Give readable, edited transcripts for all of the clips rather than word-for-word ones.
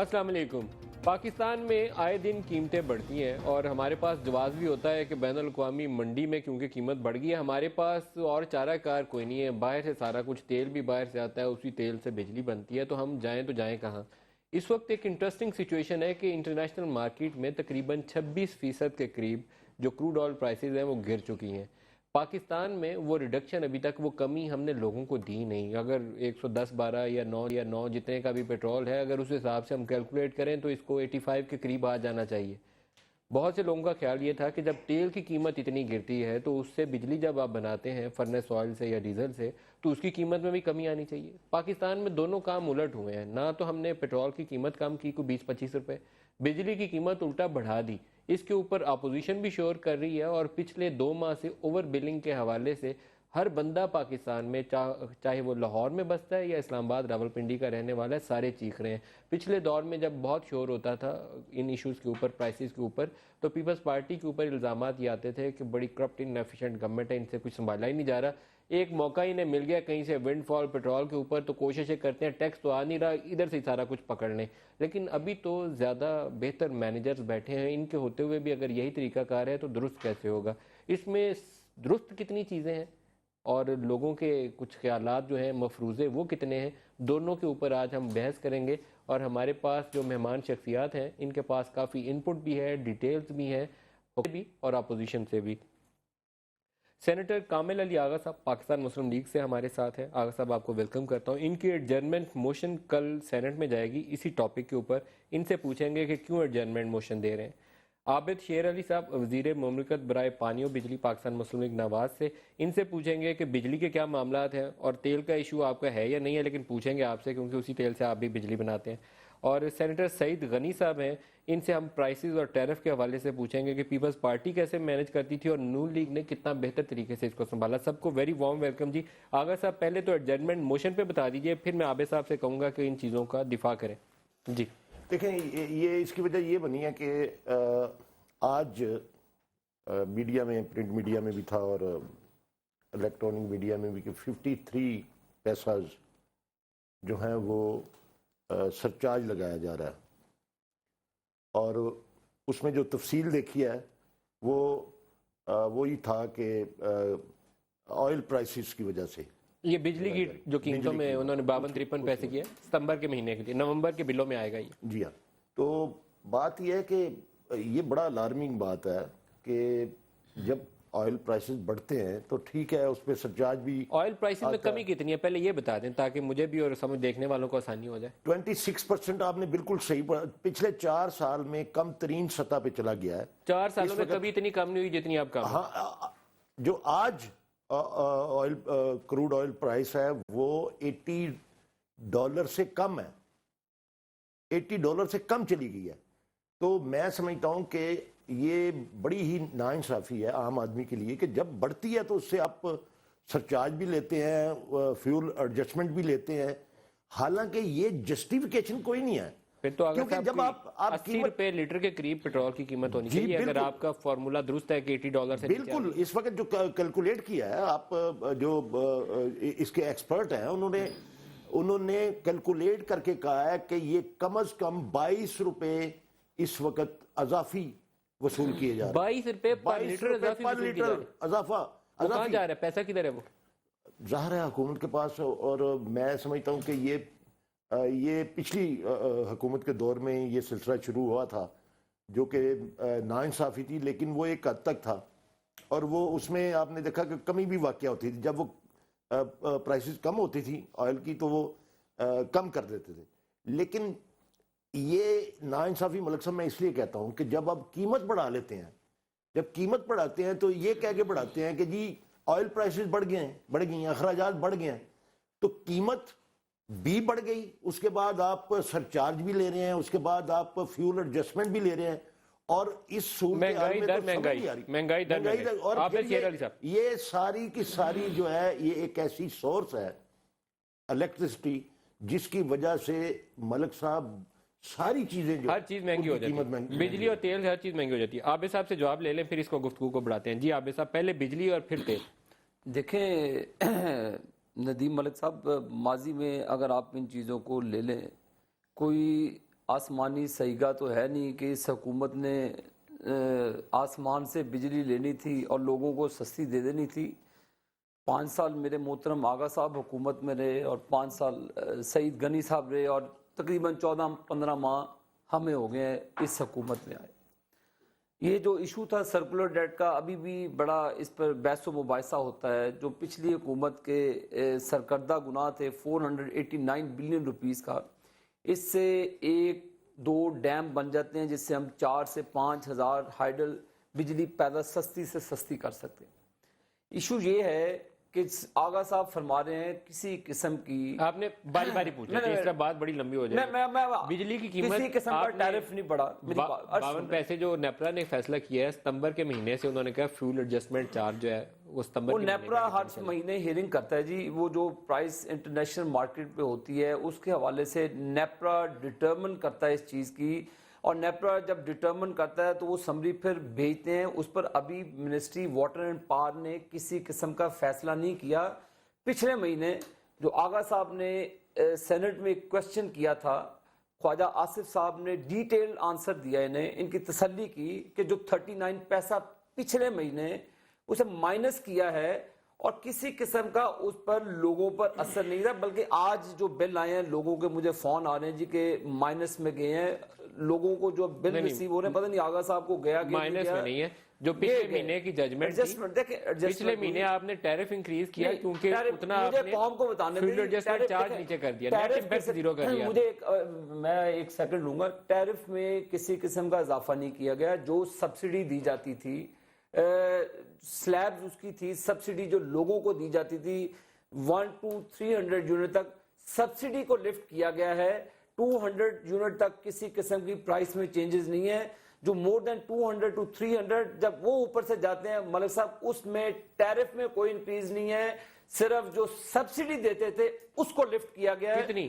अस्सलाम वालेकुम। पाकिस्तान में आए दिन कीमतें बढ़ती हैं और हमारे पास जवाब भी होता है कि बैनुल अक़वामी मंडी में क्योंकि कीमत बढ़ गई है, हमारे पास और चाराकार कोई नहीं है। बाहर से सारा कुछ, तेल भी बाहर से आता है, उसी तेल से बिजली बनती है, तो हम जाएं तो जाएं कहाँ। इस वक्त एक इंटरेस्टिंग सिचुएशन है कि इंटरनेशनल मार्केट में तकरीबन 26% के करीब जो क्रूड ऑयल प्राइसेस हैं वो गिर चुकी हैं। पाकिस्तान में वो रिडक्शन, अभी तक वो कमी हमने लोगों को दी नहीं। अगर 110 12 या 9 जितने का भी पेट्रोल है, अगर उस हिसाब से हम कैलकुलेट करें तो इसको 85 के करीब आ जाना चाहिए। बहुत से लोगों का ख्याल ये था कि जब तेल की कीमत इतनी गिरती है तो उससे बिजली जब आप बनाते हैं फर्नेस ऑयल से या डीजल से, तो उसकी कीमत में भी कमी आनी चाहिए। पाकिस्तान में दोनों काम उलट हुए हैं। ना तो हमने पेट्रोल की कीमत कम की कोई 20-25 रुपए, बिजली की कीमत उल्टा बढ़ा दी। इसके ऊपर अपोजिशन भी शोर कर रही है और पिछले 2 माह से ओवर बिलिंग के हवाले से हर बंदा पाकिस्तान में, चाहे वो लाहौर में बसता है या इस्लामाबाद रावलपिंडी का रहने वाला है, सारे चीख रहे हैं। पिछले दौर में जब बहुत शोर होता था इन इश्यूज़ के ऊपर, प्राइसेस के ऊपर, तो पीपल्स पार्टी के ऊपर इल्ज़ामात ये आते थे कि बड़ी करप्ट इनएफिशिएंट गवर्नमेंट है, इनसे कुछ संभाला ही नहीं जा रहा। एक मौका इन्हें मिल गया कहीं से विंडफॉल पेट्रोल के ऊपर, तो कोशिशें करते हैं टैक्स तो आ नहीं रहा, इधर से सारा कुछ पकड़ लें। लेकिन अभी तो ज़्यादा बेहतर मैनेजर्स बैठे हैं, इनके होते हुए भी अगर यही तरीकाकार है तो दुरुस्त कैसे होगा। इसमें दुरुस्त कितनी चीज़ें हैं और लोगों के कुछ ख्यालात जो हैं मफरूज़े वो कितने हैं, दोनों के ऊपर आज हम बहस करेंगे। और हमारे पास जो मेहमान शख्सियात हैं इनके पास काफ़ी इनपुट भी है, डिटेल्स भी हैं, भी और अपोजिशन से भी। सेनेटर कामिल अली आगा साहब पाकिस्तान मुस्लिम लीग से हमारे साथ हैं। आगा साहब, आपको वेलकम करता हूँ। इनकी एडजर्नमेंट मोशन कल सेनेट में जाएगी इसी टॉपिक के ऊपर, इनसे पूछेंगे कि क्यों एडजर्नमेंट मोशन दे रहे हैं। आबिद शेर अली साहब वज़ीर मुमलिकत बराए पानी और बिजली पाकिस्तान मुस्लिम लीग नवाज से, इनसे पूछेंगे कि बिजली के क्या मामला हैं और तेल का इशू आपका है या नहीं है, लेकिन पूछेंगे आपसे क्योंकि उसी तेल से आप भी बिजली बनाते हैं। और सेनेटर सईद गनी साहब हैं, इनसे हम प्राइसेस और टैरिफ के हवाले से पूछेंगे कि पीपल्स पार्टी कैसे मैनेज करती थी और नून लीग ने कितना बेहतर तरीके से इसको संभाला। सबको वेरी वार्म वेलकम जी। आगा साहब, पहले तो एडजर्नमेंट मोशन पे बता दीजिए, फिर मैं आबिद साहब से कहूँगा कि इन चीज़ों का दिफा करें जी। देखें, ये इसकी वजह ये बनी है कि आज मीडिया में, प्रिंट मीडिया में भी था और इलेक्ट्रॉनिक मीडिया में भी कि 53 पैसा जो हैं वो सरचार्ज लगाया जा रहा है। और उसमें जो तफसील देखी है वो वही था कि ऑयल प्राइसेस की वजह से ये बिजली की जो कीमतों में उन्होंने 52-53 पैसे किए सितंबर के महीने के लिए, नवंबर के बिलों में आएगा ये। जी हाँ, तो बात यह है कि ये बड़ा अलार्मिंग बात है कि जब ऑयल प्राइसेस बढ़ते हैं तो ठीक है, उस पर सरचार्ज भी। ऑयल प्राइसेस में कमी कितनी है पहले ये बता दें ताकि मुझे भी और समझ देखने वालों को आसानी हो जाए। 26% आपने बिल्कुल सही पढ़ा, पिछले 4 साल में कम तरीन सतह पे चला गया है। 4 सालों में कभी इतनी कम नहीं हुई जितनी आप कम। हाँ, जो आज ऑयल क्रूड ऑयल प्राइस है वो $80 से कम है, $80 से कम चली गई है। तो मैं समझता हूं कि ये बड़ी ही नाइंसाफ़ी है आम आदमी के लिए कि जब बढ़ती है तो उससे आप सरचार्ज भी लेते हैं, फ्यूल एडजस्टमेंट भी लेते हैं, हालांकि ये जस्टिफिकेशन कोई नहीं है। फिर तो क्योंकि जब आप 80 रुपए लीटर के करीब पेट्रोल की कीमत होनी चाहिए अगर आपका फॉर्मूला दुरुस्त है कि $80 से बिल्कुल। इस वक्त जो कैलकुलेट किया है, आप जो इसके एक्सपर्ट हैं उन्होंने कैलकुलेट करके कहा है कि ये कम से कम 22 रुपए इस वक्त अजाफी वसूल किए जा रहे हैं। 22 रुपए पर लीटर अजाफा कहाँ जा रहा है, पैसा किधर है वो? ज़ाहिर है हुकूमत के पास। और मैं समझता हूँ कि ये पिछली हुकूमत के दौर में ये सिलसिला शुरू हुआ था जो कि नाइंसाफ़ी थी, लेकिन वो एक हद तक था और वो उसमें आपने देखा कि कमी भी वाक़या होती थी। जब वो प्राइसेस कम होती थी ऑयल की तो वो कम कर देते थे। लेकिन ये नाइंसाफ़ी मलिक साहब मैं इसलिए कहता हूँ कि जब आप कीमत बढ़ा लेते हैं, जब कीमत बढ़ाते हैं तो ये कह के बढ़ाते हैं कि जी ऑयल प्राइसेस बढ़ गई हैं, अखराजात बढ़ गए हैं, तो कीमत भी बढ़ गई, उसके बाद आप सरचार्ज भी ले रहे हैं, उसके बाद आप फ्यूल एडजस्टमेंट भी ले रहे हैं और इस महंगाई दर और ये सारी की सारी जो है ये एक ऐसी सोर्स है इलेक्ट्रिसिटी जिसकी वजह से मलिक साहब सारी चीजें जो हर चीज महंगी हो जाती है, बिजली और तेल हर चीज महंगी हो जाती है। आबिद साहब से जवाब ले लें फिर इसको गुफ्तगू को बढ़ाते हैं। जी आबिद साहब, पहले बिजली और फिर तेल। देखें नदीम मलिक साहब, माजी में अगर आप इन चीज़ों को ले लें, कोई آسمانی سیگا تو ہے نہیں کہ اس حکومت نے آسمان سے بجلی لینی تھی اور لوگوں کو سستی دے دینی تھی. 5 سال میرے محترم آغا صاحب حکومت میں رہے اور 5 سال سعید غنی صاحب رہے اور تقریباً 14-15 ماہ ہمیں ہو گئے ہیں اس حکومت میں آئے. یہ جو ایشو تھا سرکولر ڈیٹ کا ابھی بھی بڑا اس پر بحث و مباحثہ ہوتا ہے. جو پچھلی حکومت کے سرکردہ گناہ تھے 489 بلین روپیز کا، اس سے 1-2 ڈیم بن جاتے ہیں جس سے ہم 4 سے 5 ہزار ہائیڈل بجلی پیدا سستی سے سستی کر سکتے ہیں. ایشو یہ ہے کہ آغا صاحب فرما رہے ہیں کسی قسم کی، آپ نے باری باری پوچھا کہ اس طرح بات بڑی لمبی ہو جائے گی. بجلی کی قیمت کسی قسم کا ٹیرف نہیں بڑھا. 52 پیسے جو نیپرا نے فیصلہ کیا ہے ستمبر کے مہینے سے، انہوں نے کہا فیول ایڈجسٹمنٹ چارج جو ہے وہ ستمبر کے نیپرا ہر مہینے ہیئرنگ کرتا ہے جی. وہ جو پرائس انٹرنیشنل مارکیٹ پہ ہوتی ہے اس کے حوالے سے نیپرا ڈٹرمن کرتا ہے اس چیز کی، اور نیپرا جب ڈٹرمن کرتا ہے تو وہ سمری پھر بھیجتے ہیں. اس پر ابھی منسٹری واٹر اینڈ پاور نے کسی قسم کا فیصلہ نہیں کیا. پچھلے مہینے جو آغا صاحب نے سینٹ میں ایک کوشچن کیا تھا، خواجہ آصف صاحب نے ڈیٹیل آنسر دیا انہیں، ان کی تسلی کی کہ جو 39 پیسہ پچھلے مہینے اسے مائنس کیا ہے اور کسی قسم کا اس پر لوگوں پر اثر نہیں تھا. بلکہ آج جو بل آئے ہیں لوگوں کے مجھے فون آ رہے ہیں جی کہ مائنس میں گئے ہیں. لوگوں کو جو بل ریسیو ہو رہے ہیں پتہ نہیں آغا صاحب کو گیا کہ مائنس میں نہیں ہے. جو پچھلے مہینے کی ججمنٹ تھی، پچھلے مہینے آپ نے ٹیرف انکریز کیا کیونکہ اتنا آپ نے قوم کو بتانے فیول ایڈجسٹمنٹ چارج نیچے کر دیا، نیٹ امپیکٹ زیرو کر دیا. مجھے میں ایک سیکنڈ لوں گا. ٹیرف میں کسی قسم کا اضافہ نہیں کیا گیا. جو سبسڈی دی جاتی تھی، سلیب اس کی تھی سبسڈی جو لوگوں کو دی جاتی تھی 1 to 300 یونٹ تک، سبسڈی کو لفٹ کیا گیا ہے. 200 یونٹ تک کسی قسم کی پرائس میں چینجز نہیں ہے. جو مور دین 200 to 300 جب وہ اوپر سے جاتے ہیں ملک صاحب اس میں ٹیرف میں کوئی انکریز نہیں ہے. صرف جو سبسڈی دیتے تھے اس کو لفٹ کیا گیا ہے. کتنی؟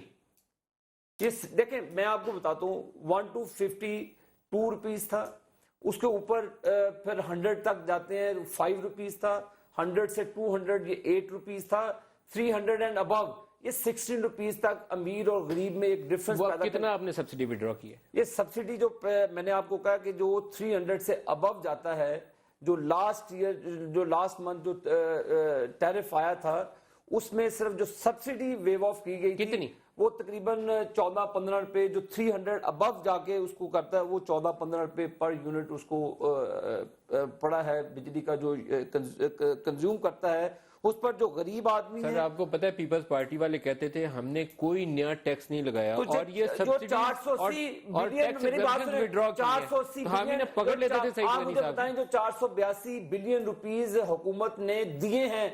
دیکھیں میں آپ کو بتاتا ہوں 1 to 52 روپیز تھا، اس کے اوپر پھر 100 تک جاتے ہیں 5 روپیز تھا، 100 سے 200 یہ 8 روپیز تھا، 300 اینڈ ابو یہ 16 روپیز تک امیر اور غریب میں ایک ڈیفرنس پیدا کرتا ہے. کتنا آپ نے سبسڈی وڈرا کی ہے؟ یہ سبسڈی جو میں نے آپ کو کہا کہ جو 300 سے ابو جاتا ہے، جو لاسٹ منتھ جو ٹیرف آیا تھا اس میں صرف جو سبسڈی ویو آف کی گئی کتنی؟ وہ تقریباً 14-15 روپے. جو 300 ابو جا کے اس کو کرتا ہے وہ 14-15 روپے پر یونٹ اس کو پڑا ہے بجلی کا جو کنزیوم کرتا ہے. اس پر جو غریب آدمی سر آپ کو پتہ ہے پیپلز پارٹی والے کہتے تھے ہم نے کوئی نیا ٹیکس نہیں لگایا اور یہ سبسڈی اور ٹیکس وڈرا کی ہے. ہم انہیں پکڑ لیتے تھے صحیح آپ مجھے بتائیں جو 482 بلین روپیز حکومت نے دیے ہیں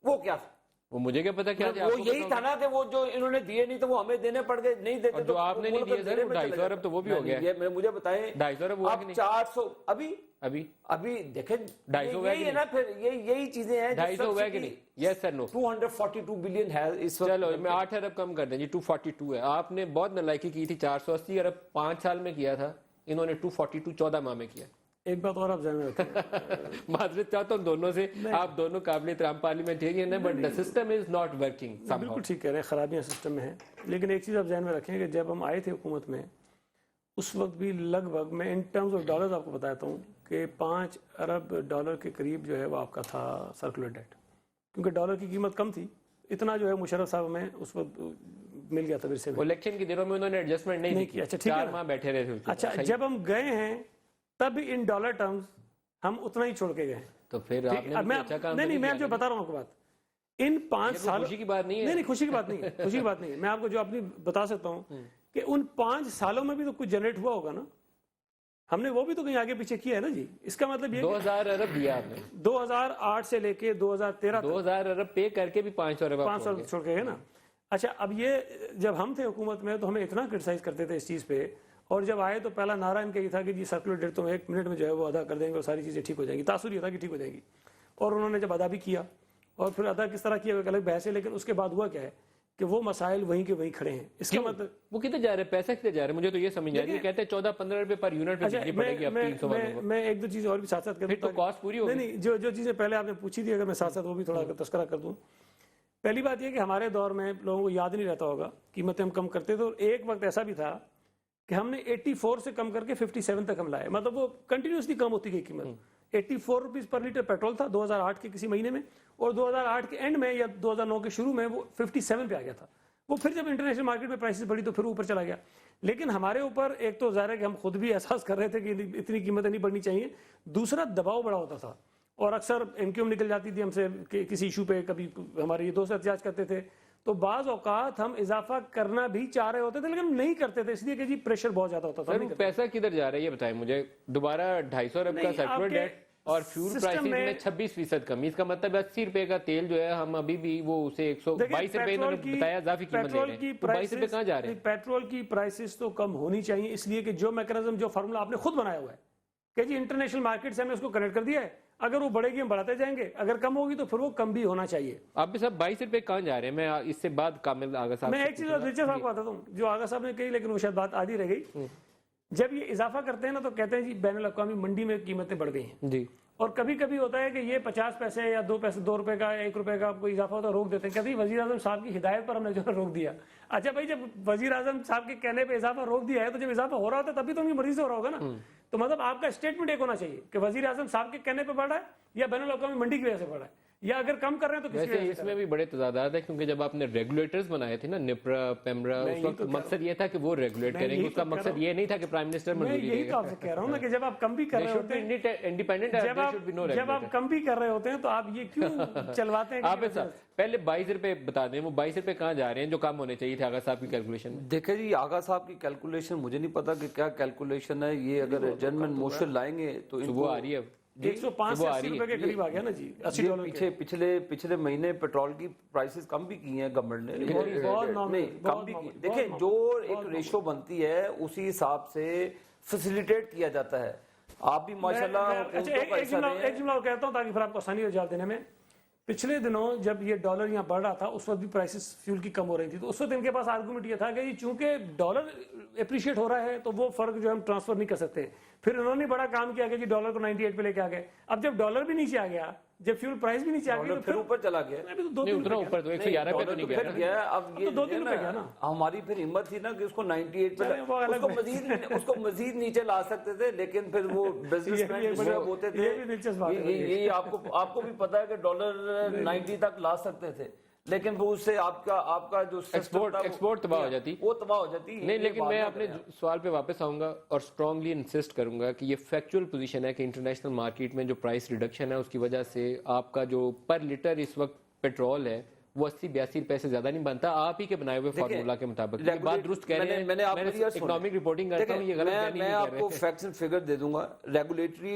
وہ کیا تھا؟ وہ مجھے کیا پتا کیا وہ یہی تھا نا کہ وہ جو انہوں نے دیے نہیں تو وہ ہمیں دینے پڑ گئے. نہیں دیتے جو آپ نے نہیں دیے سر 250 ارب تو وہ بھی ہو گیا. مجھے بتائیں 250 ارب ہوا کہ نہیں؟ 400 ابھی دیکھیں 250 یہی ہے نا پھر یہی چیزیں ہیں. 250 ہوا کہ نہیں؟ یس سر نو. 242 بلین ہے اس وقت. چلو میں 8 ارب کم کر دیں جی 242 ہے. آپ نے بہت نالائکی کی تھی 480 ارب 5 سال میں کیا تھا، انہوں نے 242 14 ماہ میں کیا. ایک بات اور آپ ذہن میں رکھیں، معذرت چاہتا ہوں دونوں سے، آپ دونوں قابل احترام پارلیمنٹ ہے نا، but the system is not working somehow. بالکل ٹھیک کہہ رہے ہیں، خرابیاں سسٹم میں ہیں. لیکن ایک چیز آپ ذہن میں رکھیں کہ جب ہم آئے تھے حکومت میں اس وقت بھی لگ بھگ میں ان ٹرمز آف ڈالرز آپ کو بتاتا ہوں کہ 5 ارب ڈالر کے قریب جو ہے وہ آپ کا تھا سرکولر ڈیٹ، کیونکہ ڈالر کی قیمت کم تھی. اتنا جو ہے مشرف صاحب میں اس وقت مل گیا تھا ورثے میں. الیکشن کے دنوں میں انہوں نے ایڈجسٹمنٹ نہیں کی. اچھا ٹھیک ہے، 4 ماہ بیٹھے رہے تھے. اچھا جب ہم گئے ہیں تب ان ڈالر ٹرمز ہم اتنا ہی چھوڑ کے گئے. تو پھر آپ نے اچھا کام نہیں میں جو بتا رہا ہوں آپ کو بات، ان 5 سال خوشی کی بات نہیں ہے. نہیں خوشی کی بات نہیں ہے، خوشی کی بات نہیں ہے. میں آپ کو جو اپنی بتا سکتا ہوں کہ ان 5 سالوں میں بھی تو کچھ جنریٹ ہوا ہوگا نا. ہم نے وہ بھی تو کہیں آگے پیچھے کیا ہے نا جی. اس کا مطلب یہ 2000 ارب دیا آپ نے 2008 سے لے کے 2013 2000 ارب پے کر کے بھی 500 ارب 500 چھوڑ کے گئے نا. اچھا اب یہ جب ہم تھے حکومت میں تو ہمیں اتنا کرٹیسائز کرتے تھے اس چیز پہ، اور جب آئے تو پہلا نعرہ ان کا یہ تھا کہ جی سرکولر ڈیٹ تو 1 منٹ میں جو ہے وہ ادا کر دیں گے اور ساری چیزیں ٹھیک ہو جائیں گی. تاثر یہ تھا کہ ٹھیک ہو جائیں گی، اور انہوں نے جب ادا بھی کیا اور پھر ادا کس طرح کیا ایک الگ بحث ہے. لیکن اس کے بعد ہوا کیا ہے کہ وہ مسائل وہیں کے وہیں کھڑے ہیں. اس کا مطلب وہ کتنے جا رہے ہیں، پیسہ کتنے جا رہے ہیں، مجھے تو یہ سمجھ نہیں آتی. کہتے ہیں 14-15 روپے پر یونٹ پہ بجلی پڑے گی اب 300 والوں کو. میں ایک دو چیزیں اور بھی ساتھ ساتھ پھر تو کاسٹ پوری ہوگی. نہیں جو چیزیں پہلے آپ نے پوچھی تھی اگر میں ساتھ ساتھ وہ بھی تھوڑا تذکرہ کر دوں. پہلی بات یہ کہ ہمارے دور میں لوگوں کو یاد نہیں رہتا ہوگا قیمتیں ہم کم کرتے تھے، اور ایک وقت ایسا بھی تھا कि हमने 84 से कम करके 57 तक हम लाए, मतलब वो कंटिन्यूसली कम होती गई कीमत। 84 रुपीज पर लीटर पेट्रोल था 2008 के किसी महीने में, और 2008 के एंड में या 2009 के शुरू में वो 57 पे आ गया था। वो फिर जब इंटरनेशनल मार्केट में प्राइसेस बढ़ी तो फिर ऊपर चला गया। लेकिन हमारे ऊपर एक तो ज़ाहिर है कि हम खुद भी एहसास कर रहे थे कि इतनी कीमतें नहीं बढ़नी चाहिए, दूसरा दबाव बड़ा होता था और अक्सर एमक्यूएम निकल जाती थी हमसे किसी इशू पे, कभी हमारे ये दोस्त एहतजाज करते थे, तो बाज़ औकात हम इजाफा करना भी चाह रहे होते थे लेकिन नहीं करते थे, इसलिए कि जी प्रेशर बहुत ज्यादा होता था। सर, पैसा किधर जा रहा है ये बताएं मुझे। दोबारा 250 अरब का सर्कुलर डेट और फ्यूल प्राइसेस में 26% कमी, इसका मतलब 80 रुपए का तेल जो है हम अभी भी वो उसे 122 रुपए इन्होंने बताया इजाफी कीमत ले रहे हैं, तो 22 रुपए कहाँ जा रहे हैं? पेट्रोल की प्राइसेस तो कम होनी चाहिए, इसलिए कि जो मैकेनिज्म, जो फार्मूला आपने खुद बनाया हुआ है कि जी इंटरनेशनल मार्केट से हमने उसको कनेक्ट कर दिया है, अगर वो बढ़ेगी हम बढ़ाते जाएंगे, अगर कम होगी तो फिर वो कम भी होना चाहिए। आप भी सब 22 रुपए कहाँ जा रहे हैं? मैं इससे बाद कामिल आगा साहब, मैं एक चीज और दिलचस्प आपको बताता हूँ जो आगा साहब ने कही, लेकिन वो शायद बात आधी रह गई। जब ये इजाफा करते हैं ना तो कहते हैं जी बैनुल अक़वामी मंडी में कीमतें बढ़ गई हैं जी, और कभी कभी होता है कि ये 50 पैसे या 2 पैसे, 2 रुपए का, 1 रुपए का कोई इजाफा होता है, रोक देते हैं। कहते हैं वजीर आजम साहब की हिदायत पर हमने जो है रोक दिया। अच्छा भाई, जब वजीर आजम साहब के कहने पे इजाफा रोक दिया है तो जब इजाफा हो रहा होता है तभी तो उनकी मर्जी से हो रहा होगा ना। तो मतलब आपका स्टेटमेंट एक होना चाहिए कि वजीर आजम साहब के कहने पे बढ़ा है या बैनुल अक़वामी मंडी की वजह से बढ़ा है, या अगर कम कर रहे हैं तो किसी वैसे इसमें भी बड़े तजादात है, क्योंकि जब आपने रेगुलेटर्स बनाए थे ना, निप्रा, पेमरा, उस वक्त मकसद ये था कि वो रेगुलेट करेंगे, उसका मकसद ये नहीं था कि प्राइम मिनिस्टर मैं मंजूरी यही तो आपसे कह रहा हूँ ना कि जब आप कम भी कर रहे होते हैं, इंडिपेंडेंट, जब आप कम भी कर रहे होते हैं तो आप ये क्यों चलवाते हैं? आप पहले 22 रुपए बता दें, वो 22 रुपए कहाँ जा रहे हैं जो कम होने चाहिए थे आगा साहब की कैलकुलेशन में? देखे जी, आगा साहब की कैलकुलेशन मुझे नहीं पता कि क्या कैलकुलेशन है ये, अगर जजमेंट मोशन लाएंगे तो वो आ रही है 105 से 80 रुपए के करीब आ गया ना जी, $80 पिछले महीने पेट्रोल की प्राइसेस कम भी की हैं गवर्नमेंट ने, कम भी की। देखिए, जो एक रेशो बनती है उसी हिसाब से फैसिलिटेट किया जाता है। आप भी माशाल्लाह एक जुमला कहता हूँ ताकि फिर आपको आसानी हो जवाब देने में। पिछले दिनों जब ये डॉलर यहाँ बढ़ रहा था उस वक्त भी प्राइसेस फ्यूल की कम हो रही थी, तो उस वक्त इनके पास आर्गुमेंट ये था कि चूंकि डॉलर एप्रिशिएट हो रहा है तो वो फर्क जो हम ट्रांसफर नहीं कर सकते। फिर उन्होंने बड़ा काम किया कि जी डॉलर को 98 पे लेके आ गए। अब जब डॉलर भी नीचे आ गया, जब फ्यूल प्राइस भी नीचे आ गई, तो फिर ऊपर चला गया। उतना ऊपर तो 111 पे तो नहीं गया। अब ये 2-3 रुपए गया ना। हमारी फिर हिम्मत थी ना कि उसको 98 पे उसको मजीद नीचे ला सकते थे, लेकिन फिर वो बिजनेसमैन होते थे, ये आपको भी पता है कि डॉलर 90 तक ला सकते थे, लेकिन वो उससे आपका जो एक्सपोर्ट तबाह हो जाती, वो तबाह हो जाती। नहीं, लेकिन मैं अपने सवाल पे वापस आऊंगा और स्ट्रांगली इंसिस्ट करूंगा कि ये फैक्चुअल पोजीशन है कि इंटरनेशनल मार्केट में जो प्राइस रिडक्शन है उसकी वजह से आपका जो पर लीटर इस वक्त पेट्रोल है वो 80-82 रुपए से ज्यादा नहीं बनता, आप ही के बनाए हुए फार्मूला के मुताबिक। बात दुरुस्त कह रहे हैं, मैंने इकोनॉमिक रिपोर्टिंग करता हूं, ये गलत मैं आपको फैक्ट्स एंड फिगर दे दूंगा। रेगुलेटरी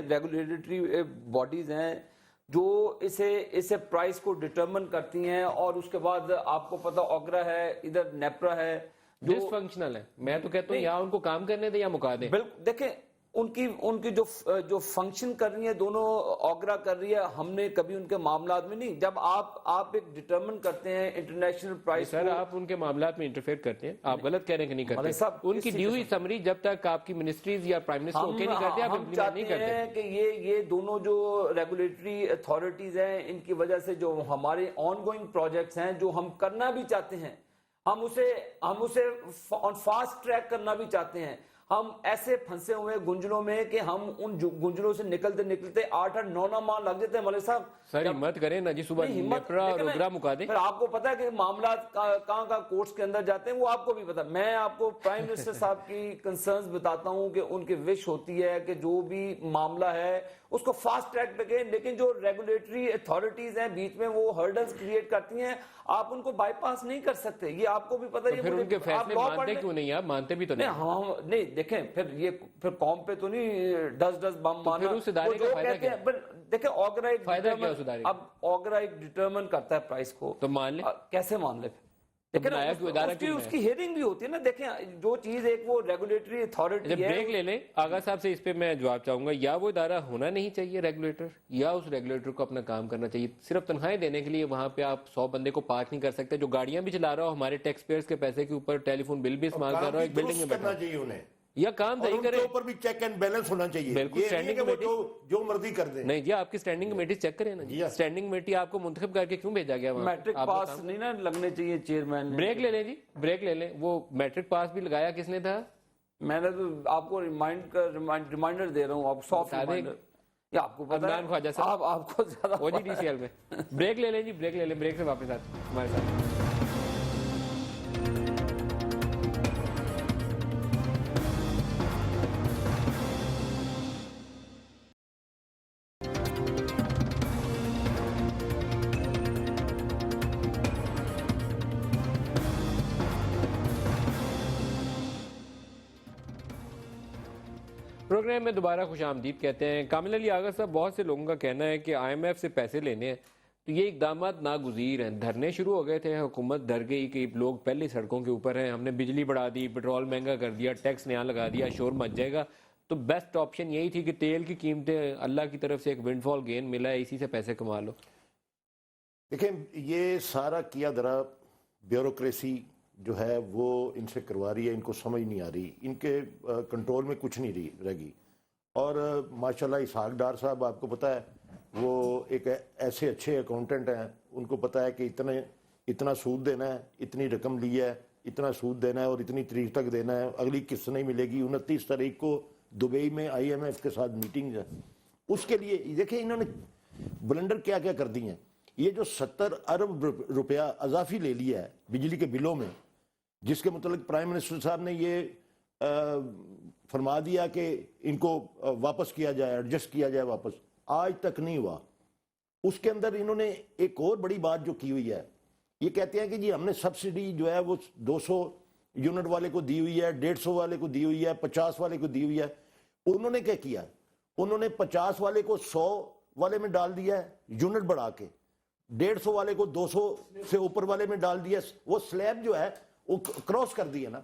रेगुलेटरी बॉडीज हैं जो इसे प्राइस को डिटरमिन करती हैं, और उसके बाद आपको पता ओगरा है, इधर नेप्रा है, जो डिसफंक्शनल है। मैं तो कहता हूँ यहाँ उनको काम करने दें या मुका दें। बिल्कुल, देखें उनकी जो फंक्शन कर रही है दोनों, ओगरा कर रही है, हमने कभी उनके मामलात में नहीं। जब आप एक डिटरमिन करते हैं इंटरनेशनल प्राइस, सर आप उनके मामलात में इंटरफेयर करते हैं, आप गलत कह रहे हैं कि नहीं करते। उनकी दी हुई समरी जब तक आपकी मिनिस्ट्रीज या प्राइम मिनिस्टर ओके नहीं करते, आप इम्प्लीमेंट नहीं करते हैं कि ये दोनों जो रेगुलेटरी अथॉरिटीज हैं, इनकी वजह से जो हमारे ऑन गोइंग प्रोजेक्ट्स हैं जो हम करना भी चाहते हैं, हम उसे फास्ट ट्रैक करना भी चाहते हैं, हम ऐसे फंसे हुए गुंजलों में कि हम उन गुंजलों से निकलते निकलते 8-8, 9 माह लग जाते हैं। मलिक साहब सर हिम्मत करें ना जी, सुबह नेप्रा और ओगरा मुका दें। फिर आपको पता है कि मामला कहाँ कोर्ट्स के अंदर जाते हैं, वो आपको भी पता। मैं आपको प्राइम मिनिस्टर साहब की कंसर्न्स बताता हूँ कि उनकी विश होती है कि जो भी मामला है उसको फास्ट ट्रैक पे गए, लेकिन जो रेगुलेटरी अथॉरिटीज हैं बीच में वो हर्डल्स क्रिएट करती हैं, आप उनको बाईपास नहीं कर सकते, ये आपको भी पता है। तो फिर उनके फैसले मानते क्यों नहीं? आप मानते भी तो नहीं। हम नहीं, देखें फिर कौम पे तो नहीं 10 बम मारना, फिर उस इदारे का फायदा क्या है? देखें ओगरा एक फायदा क्या उस इदारे का? अब ओगरा एक डिटरमिन करता है प्राइस को, तो मान ले, कैसे मान ले? उसकी हियरिंग भी होती है ना। देखें, जो चीज एक वो रेगुलेटरी अथॉरिटी है। ब्रेक ले लें आगा साहब से, इस पे मैं जवाब चाहूंगा। या वो इदारा होना नहीं चाहिए रेगुलेटर, या उस रेगुलेटर को अपना काम करना चाहिए। सिर्फ तनख्वाहें देने के लिए वहां पे आप 100 बंदे को पार्क नहीं कर सकते, जो गाड़ियां भी चला रहा हो, हमारे टैक्स पेयर्स के पैसे के ऊपर टेलीफोन बिल भी इस्तेमाल कर रहा हो, एक बिल्डिंग में बैठा चाहिए उन्हें। یا کام اور صحیح ان کے کریں. اوپر بھی چیک اینڈ بیلنس ہونا چاہیے. بالکل، یہ نہیں ہے کہ وہ standing جو مرضی کر دیں. نہیں جی آپ کی اسٹینڈنگ کمیٹی چیک کریں نا جی. اسٹینڈنگ کمیٹی آپ کو منتخب کر کے کیوں بھیجا گیا وہاں؟ میٹرک پاس نہیں نا لگنے چاہیے چیئرمین. بریک لے لیں جی، بریک لے لیں. وہ میٹرک پاس بھی لگایا کس نے تھا؟ میں نے تو آپ کو ریمائنڈر دے رہا ہوں، آپ سافٹ ریمائنڈر. یہ آپ کو پتا عدنان خواجہ ہے صاحب آپ کو زیادہ او جی ڈی سی ایل میں. بریک لے لیں جی، بریک لے لیں. بریک سے واپس آتے ہیں ہمارے ساتھ. پروگرام میں دوبارہ خوش آمدید کہتے ہیں. کامل علی آغا صاحب، بہت سے لوگوں کا کہنا ہے کہ آئی ایم ایف سے پیسے لینے ہیں تو یہ اقدامات ناگزیر ہیں. دھرنے شروع ہو گئے تھے، حکومت ڈر گئی کہ لوگ پہلے سڑکوں کے اوپر ہیں، ہم نے بجلی بڑھا دی، پیٹرول مہنگا کر دیا، ٹیکس نیا لگا دیا، شور مچ جائے گا. تو بیسٹ آپشن یہی تھی کہ تیل کی قیمتیں اللہ کی طرف سے ایک ونڈ فال گین ملا ہے، اسی سے پیسے کما لو. دیکھیں یہ سارا کیا درا بیوروکریسی جو ہے وہ ان سے کروا رہی ہے. ان کو سمجھ نہیں آ رہی، ان کے کنٹرول میں کچھ نہیں رہ گئی. اور ماشاءاللہ اسحاق ڈار صاحب آپ کو پتہ ہے وہ ایک ایسے اچھے اکاؤنٹنٹ ہیں، ان کو پتہ ہے کہ اتنا سود دینا ہے، اتنی رقم لی ہے، اتنا سود دینا ہے اور اتنی تاریخ تک دینا ہے. اگلی قسط نہیں ملے گی. 29 تاریخ کو دبئی میں آئی ایم ایف کے ساتھ میٹنگ ہے. اس کے لیے دیکھیں انہوں نے بلنڈر کیا کیا کر دی ہیں. یہ جو 70 ارب روپیہ اضافی لے لیا ہے بجلی کے بلوں میں، جس کے متعلق پرائم منسٹر صاحب نے یہ فرما دیا کہ ان کو واپس کیا جائے، ایڈجسٹ کیا جائے واپس، آج تک نہیں ہوا. اس کے اندر انہوں نے ایک اور بڑی بات جو کی ہوئی ہے، یہ کہتے ہیں کہ جی ہم نے سبسڈی جو ہے وہ 200 یونٹ والے کو دی ہوئی ہے، 150 والے کو دی ہوئی ہے، 50 والے کو دی ہوئی ہے. انہوں نے کیا کیا؟ انہوں نے 50 والے کو 100 والے میں ڈال دیا ہے یونٹ بڑھا کے، 150 والے کو 200 سے اوپر والے میں ڈال دیا. وہ سلیب جو ہے وہ کراس کر دی ہے نا.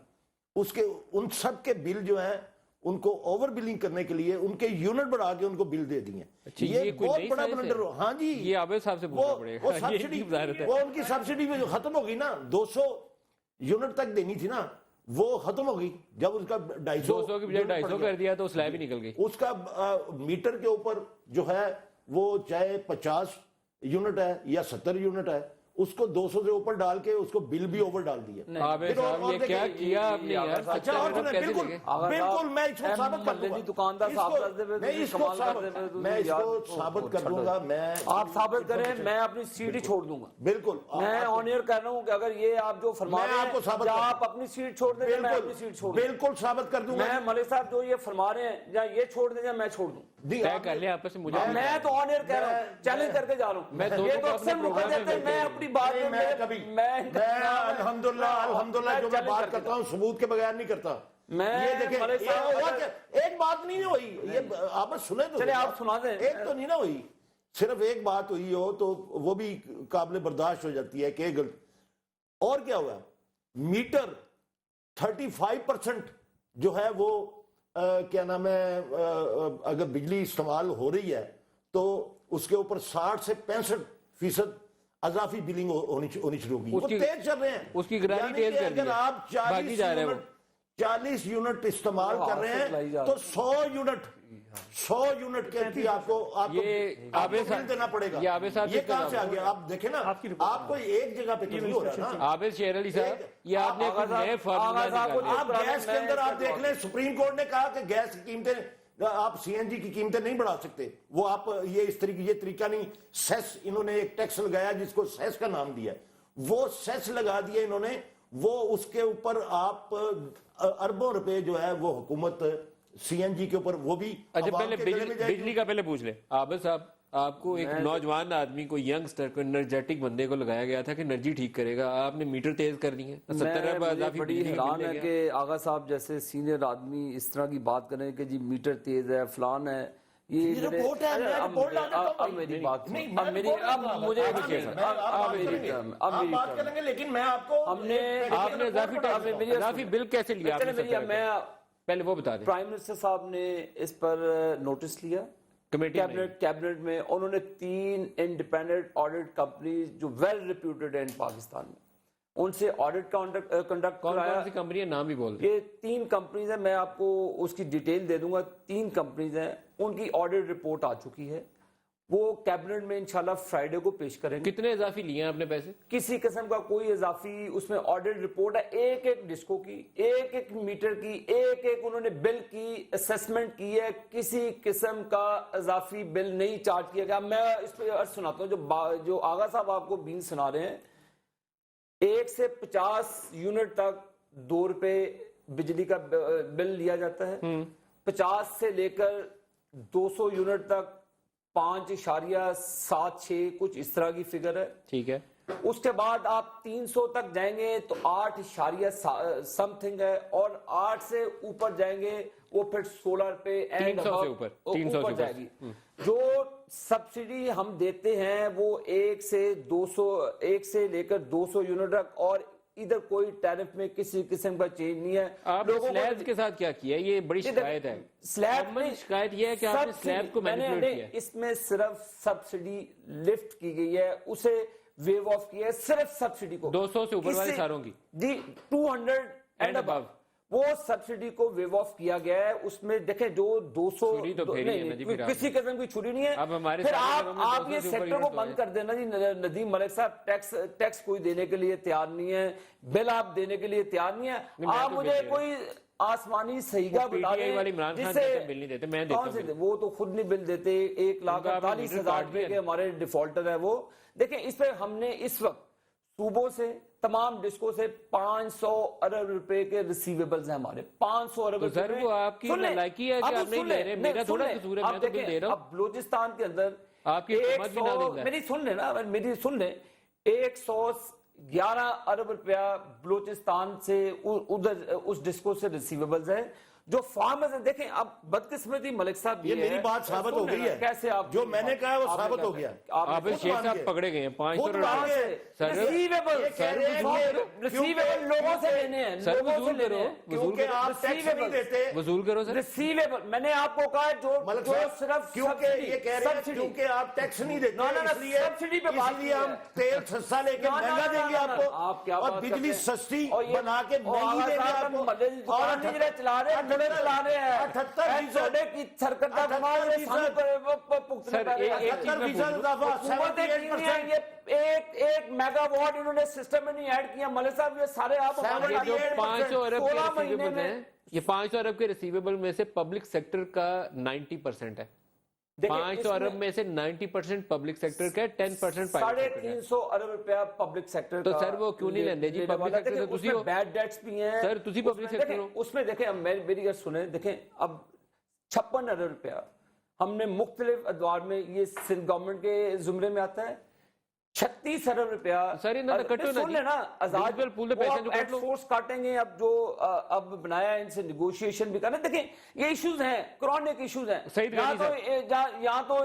اس کے ان سب کے بل جو ہیں ان کو اوور بلنگ کرنے کے لیے ان کے یونٹ بڑھا کے ان کو بل دے دیے. یہ بہت بڑا بلنڈر. ہاں جی یہ عابد صاحب سے پوچھنا پڑے وہ گا. سبسڈی وہ ان کی سبسڈی ختم ہو گئی نا. 200 یونٹ تک دینی تھی نا، وہ ختم ہو گئی. جب اس کا 200 کی بجائے 250 کر دیا تو سلیب ہی نکل گئی. اس کا میٹر کے اوپر جو ہے وہ چاہے 50 یونٹ ہے یا 70 یونٹ ہے، اس کو 200 سے اوپر ڈال کے اس کو بل بھی اوور ڈال دیا. عابد صاحب یہ کیا کیا آپ نے یار؟ اچھا اور بالکل بالکل میں اس کو ثابت کر دوں گا. دکاندار میں اس کو ثابت کر دوں گا. میں آپ ثابت کریں، میں اپنی سیٹ ہی چھوڑ دوں گا. بالکل میں آن ایئر کہہ رہا ہوں کہ اگر یہ آپ جو فرما رہے ہیں یا آپ اپنی سیٹ چھوڑ دیں میں اپنی سیٹ چھوڑ دوں. بالکل ثابت کر دوں گا. میں ملک صاحب جو یہ فرما رہے ہیں یا یہ چھوڑ دیں یا میں چھوڑ دوں. طے کر لیں آپس میں. مجھے میں تو آن ایئر کہہ رہا ہوں، چیلنج کر کے جا رہا ہوں. یہ تو اکثر موقع دیتے ہیں، میں اپنی بات میں الحمدللہ جو میں بات کرتا ہوں ثبوت کے بغیر نہیں کرتا. یہ دیکھیں ایک بات نہیں ہوئی، یہ آپ سنیں تو چلے آپ سنا دیں. ایک تو نہیں نہ ہوئی، صرف ایک بات ہوئی ہو تو وہ بھی قابل برداشت ہو جاتی ہے کہ ایک غلط. اور کیا ہوا؟ میٹر 35% جو ہے وہ کیا نام ہے، اگر بجلی استعمال ہو رہی ہے تو اس کے اوپر 60 سے 65% اضافی بلنگ ہونی شروع ہوگی. وہ تیز چل رہے ہیں. اس کی گرانی تیز کر دی. اگر آپ 40 یونٹ استعمال کر رہے ہیں تو 100 یونٹ کے آپ کو بل دینا پڑے گا. یہ کہاں سے آ گیا؟ آپ دیکھیں نا، آپ کو ایک جگہ پہ نہیں ہو رہا نا. عابد شیر علی صاحب یہ آپ نے نئے فارمولا نکالے. آپ گیس کے اندر آپ دیکھ لیں، سپریم کورٹ نے کہا کہ گیس کی قیمتیں آپ سی این جی کی قیمتیں نہیں بڑھا سکتے. وہ آپ یہ طریقہ نہیں. سیس انہوں نے ایک ٹیکس لگایا جس کو سیس کا نام دیا، وہ سیس لگا دیا انہوں نے. وہ اس کے اوپر آپ اربوں روپے جو ہے وہ حکومت سی این جی کے اوپر وہ بھی. اچھا پہلے بجلی کا پہلے پوچھ لیں. عابد صاحب آپ کو ایک نوجوان آدمی کو، ینگسٹر کو، انرجیٹک بندے کو لگایا گیا تھا کہ انرجی ٹھیک کرے گا، آپ نے میٹر تیز کر دی ہے. بڑی حیران ہے کہ آغا صاحب جیسے سینئر آدمی اس طرح کی بات کریں کہ جی میٹر تیز ہے فلان ہے. یہ رپورٹ ہے. اب میری بات بات کریں گے لیکن میں آپ کو آپ نے اضافی بل کیسے لیا؟ میں پہلے وہ بتا دیں. پرائم منسٹر صاحب نے اس پر نوٹس لیا کیبنٹ میں. انہوں نے 3 انڈیپینڈنٹ آڈٹ کمپنیز جو ویل ریپیوٹیڈ ہیں پاکستان میں، उनसे ऑडिट कंडक्ट कौन कराया। कौन सी कंपनी है, नाम भी बोल दें। ये 3 कंपनीज हैं, मैं आपको उसकी डिटेल दे दूंगा। 3 कंपनीज हैं, उनकी ऑडिट रिपोर्ट आ चुकी है, वो कैबिनेट में इंशाल्लाह फ्राइडे को पेश करेंगे। कितने इजाफी लिए हैं आपने पैसे? किसी किस्म का कोई इजाफी, उसमें ऑडिट रिपोर्ट है, एक एक डिस्को की, एक एक मीटर की, एक एक उन्होंने बिल की असेसमेंट की है, किसी किस्म का इजाफी बिल नहीं चार्ज किया गया। मैं इस पर अर्ज सुनाता हूँ, जो आगा साहब आपको बीन सुना रहे हैं, 1 से 50 यूनिट तक 2 रुपए बिजली का बिल लिया जाता है। 50 से लेकर 200 यूनिट तक 5.76 कुछ इस तरह की फिगर है। ठीक है। उसके बाद आप 300 तक जाएंगे तो 8 समथिंग है, और 8 से ऊपर जाएंगे वो फिर 16 रुपए 300 से ऊपर, 300 से ऊपर जाएगी। जो सब्सिडी हम देते हैं वो 1 से लेकर 200 यूनिट तक, और इधर कोई टैरिफ में किसी किस्म का चेंज नहीं है। आप स्लैब के साथ क्या किया? ये बड़ी शिकायत है। स्लैब में शिकायत ये है कि आपने स्लैब को मैनिपुलेट किया। इसमें सिर्फ सब्सिडी लिफ्ट की गई है, उसे वेव ऑफ किया है, सिर्फ सब्सिडी को 200 से ऊपर वाले सारों की जी 200 एंड अबव वो सब्सिडी को वेव ऑफ किया गया है। उसमें देखें जो 200 तो किसी किस्म की छुरी नहीं है। अब हमारे फिर आप ये सेक्टर को बंद कर देना जी। नदीम मलिक साहब, टैक्स कोई देने के लिए तैयार नहीं है, बिल आप देने के लिए तैयार नहीं है। आप मुझे कोई आसमानी सहीगा बता दें जिससे बिल नहीं देते, मैं देता हूं। वो तो खुद नहीं बिल देते। 1,48,000 रुपए के हमारे डिफॉल्टर है वो। देखें इस पे हमने इस वक्त सूबों से, तमाम डिस्को से 500 अरब रुपए के रिसीवेबल्स हैं हमारे। 500 अरब रुपए। सर वो आपकी नालायकी है कि आप नहीं ले रहे, मेरा थोड़ा कसूर है, मैं तो बिल दे रहा हूं। अब बलूचिस्तान के अंदर आपकी हुकूमत भी ना देता है। मेरी सुन लेना, मेरी सुन ले। 111 अरब रुपया बलूचिस्तान से उधर उस डिस्को से रिसीवेबल्स है। जो फार्मर्स हैं, देखें अब बदकिस्मती मलिक साहब, ये मेरी बात साबित हो गई है। कैसे आप जो मैंने कहा है वो साबित हो गया। आप शेख साहब पकड़े गए हैं 500 रिसीवेबल लोगों से लेने हैं, सर लोगों से वसूल लेने करो, हैं। क्योंकि आप टैक्स नहीं देते। वसूल करो सर। रिसीवेबल मैंने आपको कहा जो सिर्फ क्योंकि ये कह रहे हैं क्योंकि आप टैक्स नहीं देते, इसलिए सब्सिडी पे बात इसलिए हम तेल सस्ता लेके महंगा देंगे आपको, और बिजली सस्ती बना के महंगी देंगे आपको। और चला रहे हैं 78% की सरकार एक मेगावाट इन्होंने सिस्टम में नहीं ऐड किया। मलिक साहब ये सारे आप 500 अरब के रिसीवेबल हैं, ये 500 अरब के रिसीवेबल में से पब्लिक सेक्टर का 90% है। 500 अरब में से 90% पब्लिक सेक्टर का है, 10% प्राइवेट सेक्टर है। 350 अरब रुपया पब्लिक सेक्टर तो सर वो क्यों नहीं लेंदे जी? पब्लिक सेक्टर तो तुसी हो, बैड डेट्स भी हैं सर तुसी पब्लिक सेक्टर हो। उसमें देखें, अब मेरी बात सुने, देखें अब 56 अरब रुपया हमने मुख्तलिफ अदवार में, ये सिंध गवर्नमेंट के जुमरे में आता है। 36 अरब रुपया सर इन्होंने कटो सुन लेना, आजाद पूल पैसे जो काट लो। फोर्स काटेंगे। अब जो अब बनाया है, इनसे नेगोशिएशन भी करना। देखें ये इश्यूज हैं, क्रॉनिक इश्यूज हैं। यहाँ तो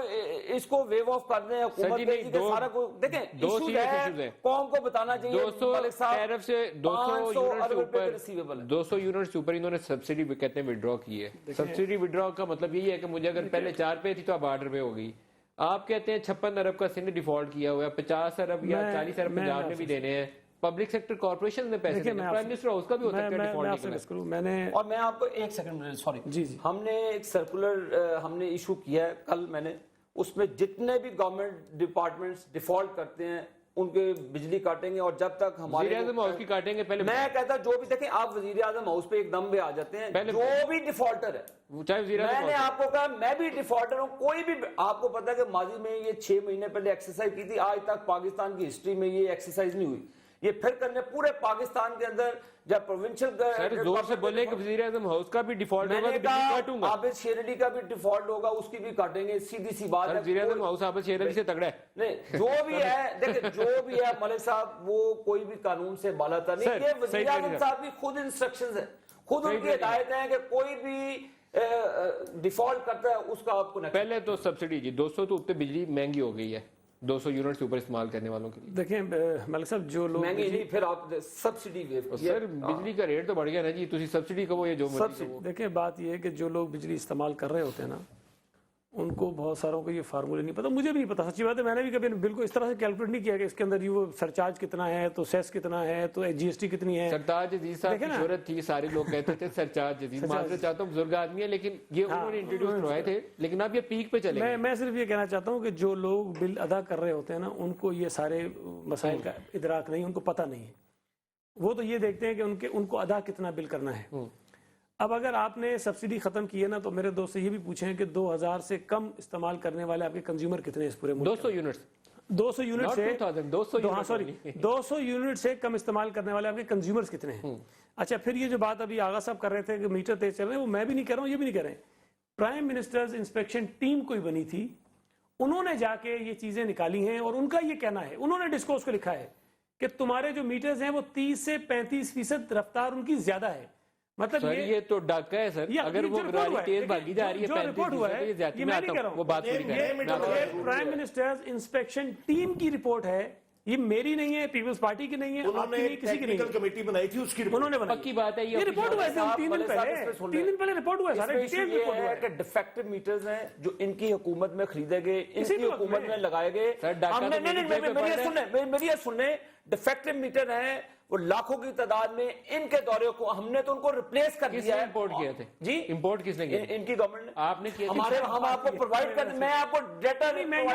इसको वेव ऑफ कर दें हुकूमत, सारा को देखें इश्यूज है, कौम को बताना चाहिए। 200 से 200 यूनिट से ऊपर इन्होंने सब्सिडी कहते हैं विड्रॉ की है। सब्सिडी विड्रॉ का मतलब यही है कि मुझे अगर पहले 4 पे थी तो अब 8 रुपए हो गई। आप कहते हैं 56 अरब का सिंध डिफॉल्ट किया हुआ है, 50 अरब या 40 अरब पंजाब ने भी देने हैं। पब्लिक सेक्टर कॉर्पोरेशन में पैसे देने, प्राइम मिनिस्टर हाउस का भी होता है डिफॉल्ट। और मैं आपको एक सेकंड, सॉरी जी, हमने एक सर्कुलर हमने इशू किया है कल मैंने, उसमें जितने भी गवर्नमेंट डिपार्टमेंट्स डिफॉल्ट करते हैं उनके बिजली काटेंगे, और जब तक हमारे वज़ीर आज़म हाउस की काटेंगे पहले। मैं कहता जो भी देखें, आप वज़ीर आज़म हाउस पे एकदम पे आ जाते हैं, जो भी डिफॉल्टर है, मैंने आपको कहा मैं भी डिफॉल्टर हूं। कोई भी, आपको पता है कि माजी में ये 6 महीने पहले एक्सरसाइज की थी, आज तक पाकिस्तान की हिस्ट्री में ये एक्सरसाइज नहीं हुई। ये फिर करने पूरे पाकिस्तान के अंदर जब प्रोविंशियल जोर से बोले कि वज़ीर आज़म हाउस का भी डिफॉल्ट होगा तो बिजली काटूंगा। आबिद शेर अली का भी डिफॉल्ट होगा, उसकी भी काटेंगे, सीधी सी बात है। वज़ीर आज़म हाउस आबिद शेर अली से तगड़ा है। नहीं जो भी है, देखिए जो भी है मलिक साहब, वो कोई भी कानून से बालातर नहीं। ये वज़ीर आज़म साहब की खुद इंस्ट्रक्शंस है, खुद उनकी हिदायतें हैं कि कोई भी डिफॉल्ट करता है उसका आपको पहले तो सब्सिडी जी 200 तो ऊपर बिजली महंगी हो गई है 200 यूनिट से ऊपर इस्तेमाल करने वालों के लिए। देखें मलिक साहब, जो लोग महंगी नहीं, फिर आप सब्सिडी वेव सर बिजली का रेट तो बढ़ गया ना जी, तुसी सब्सिडी को वो ये जो देखें बात ये है कि जो लोग बिजली इस्तेमाल कर रहे होते हैं ना, ان کو بہت ساروں کو یہ فارمولے نہیں پتا, مجھے بھی نہیں پتا, سچی بات ہے. میں نے بھی کبھی بل کو اس طرح سے کیلکولیٹ نہیں کیا کہ اس کے اندر یہ وہ سرچارج کتنا ہے, تو سیس کتنا ہے, تو جی ایس ٹی کتنی ہے. سرتاج عزیز صاحب کی شہرت تھی, سارے لوگ کہتے تھے سرچارج عزیز. معذرت چاہتا ہوں, بزرگ آدمی ہے, لیکن یہ انہوں نے انٹروڈیوس کروائے تھے, لیکن اب یہ پیک پہ چلے گئے. میں صرف یہ کہنا چاہتا ہوں کہ جو لوگ بل ادا کر رہے ہوتے ہیں نا, ان کو یہ سارے مسائل کا ادراک نہیں, ان کو پتہ نہیں ہے. وہ تو یہ دیکھتے ہیں کہ ان کو ادا کتنا بل کرنا ہے. اب اگر آپ نے سبسڈی ختم کی ہے نا, تو میرے دوست سے یہ بھی پوچھیں کہ 2000 سے کم استعمال کرنے والے آپ کے کنزیومر کتنے ہیں اس پورے ملک؟ 200 یونٹس 200 یونٹ سے 200 یونٹ سے کم استعمال کرنے والے آپ کے کنزیومرز کتنے ہیں؟ اچھا, پھر یہ جو بات ابھی آغا صاحب کر رہے تھے کہ میٹر تیز چل رہے ہیں, وہ میں بھی نہیں کر رہا ہوں, یہ بھی نہیں کر رہے ہیں. پرائم منسٹرز انسپیکشن ٹیم کوئی بنی تھی, انہوں نے جا کے یہ چیزیں نکالی ہیں, اور ان کا یہ کہنا ہے, انہوں نے ڈسکورس کو لکھا ہے کہ تمہارے جو میٹرز ہیں وہ 30 سے 35% رفتار ان کی زیادہ ہے. مطلب سر یہ تو ڈاکہ ہے سر, اگر وہ گاڑی تیز بھاگی جا رہی ہے 35%, یہ میں آتا ہوں, وہ بات پوری کریں. پرائم منسٹرز انسپیکشن ٹیم کی رپورٹ ہے, یہ میری نہیں ہے, پیپلز پارٹی کی نہیں ہے, انہوں نے کسی کی نہیں ہے. کمیٹی بنائی تھی, اس کی انہوں نے پکی بات ہے, یہ رپورٹ ہوا ہے 3 دن پہلے رپورٹ ہوا ہے, سارے ڈیٹیل رپورٹ ہوا ہے کہ ڈیفیکٹو میٹرز ہیں جو ان کی حکومت میں خریدے گئے, ان کی حکومت میں لگائے گئے. میری یہ سنیں, ڈیفیکٹو میٹر ہیں وہ لاکھوں کی تعداد میں, ان کے دورے کو ہم نے تو ان کو ریپلیس کر دیا ہے. امپورٹ کیا تھے جی, امپورٹ کس نے کیا؟ ان کی گورنمنٹ نے. آپ نے کیا؟ ہم آپ کو پرووائڈ کر, میں آپ کو ڈیٹا,